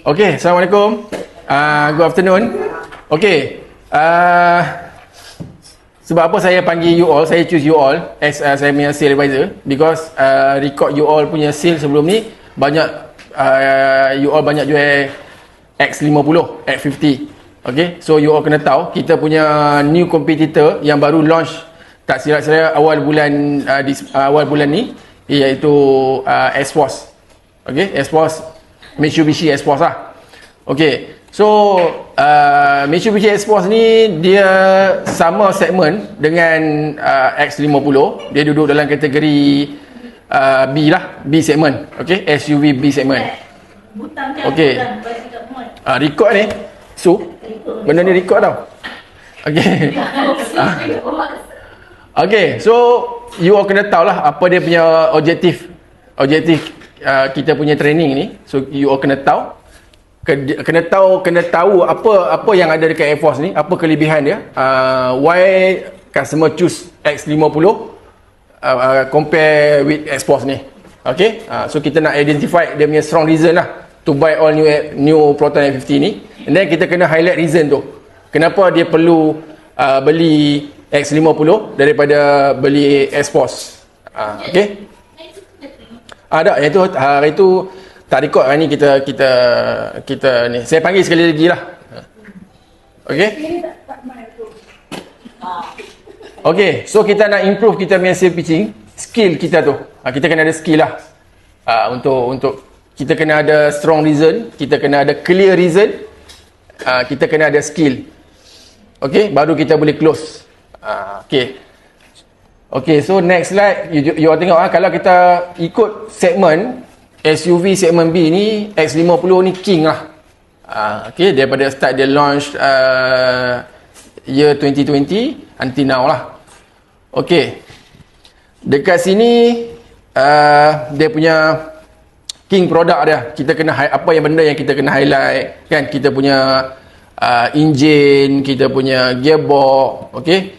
Okay, Assalamualaikum. Good afternoon. Okay. Sebab apa saya panggil you all, saya choose you all as saya punya sale advisor, because record you all punya sale sebelum ni banyak, you all banyak jual X50, X50. Okay, so you all kena tahu kita punya new competitor yang baru launch tak silap saya awal bulan ni, iaitu S-Force. Okay, S-Force, Mitsubishi S-Force lah. Okay, so Mitsubishi S-Force ni dia sama segmen dengan X50. Dia duduk dalam kategori B lah, B segmen. Okay, SUV B segmen. Okay, record ni, so benda ni record tau. Okay. Okay, so you all kena tahu lah apa dia punya objektif kita punya training ni. So you all kena tahu, kena tahu apa yang ada dekat Air Force ni, apa kelebihan dia, why customer choose X50 compare with S-Force ni. Okay, so kita nak identify dia punya strong reason lah to buy all new Proton X50 ni, and then kita kena highlight reason tu kenapa dia perlu beli X50 daripada beli S-Force. Okay, ada yang itu tak record. Hari ni kita ni saya panggil sekali lagi lah. Okay, okay, so kita nak improve kita punya sales pitching skill kita tu. Kita kena ada skill lah, untuk kita kena ada strong reason, kita kena ada clear reason, kita kena ada skill. Okay, baru kita boleh close. Okay, so next slide, you all tengok kalau kita ikut segmen SUV segmen B ni, X50 ni king lah. Okay, daripada start dia launch year 2020 until now lah. Okay, dekat sini dia punya king product dia, kita kena apa yang benda yang kita kena highlight kan, kita punya engine, kita punya gearbox, okay,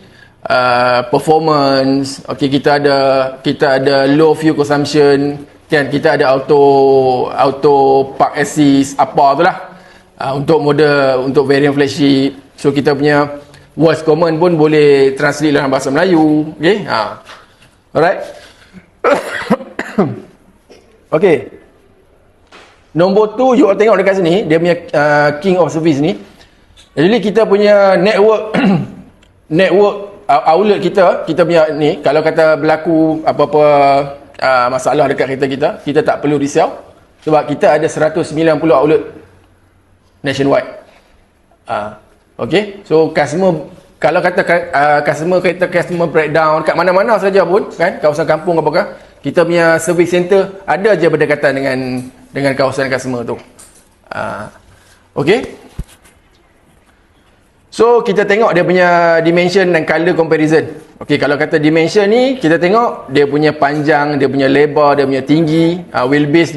performance, okay, kita ada low fuel consumption kan, kita ada auto park assist apa tu lah, untuk model, untuk variant flagship. So kita punya voice command pun boleh translate dalam bahasa Melayu. Okay, alright. Okay, nombor tu you all tengok dekat sini, dia punya king of service ni. Jadi kita punya network outlet kita punya ni, kalau kata berlaku apa-apa masalah dekat kereta kita tak perlu risau, sebab kita ada 190 outlet nationwide. Okay, so kalau kata customer breakdown kat mana-mana saja pun kan, kawasan kampung apakah, kita punya service center ada je berdekatan dengan kawasan customer tu. Okay, so kita tengok dia punya dimension dan color comparison. Okay, kalau kata dimension ni, kita tengok dia punya panjang, dia punya lebar, dia punya tinggi, wheelbase dia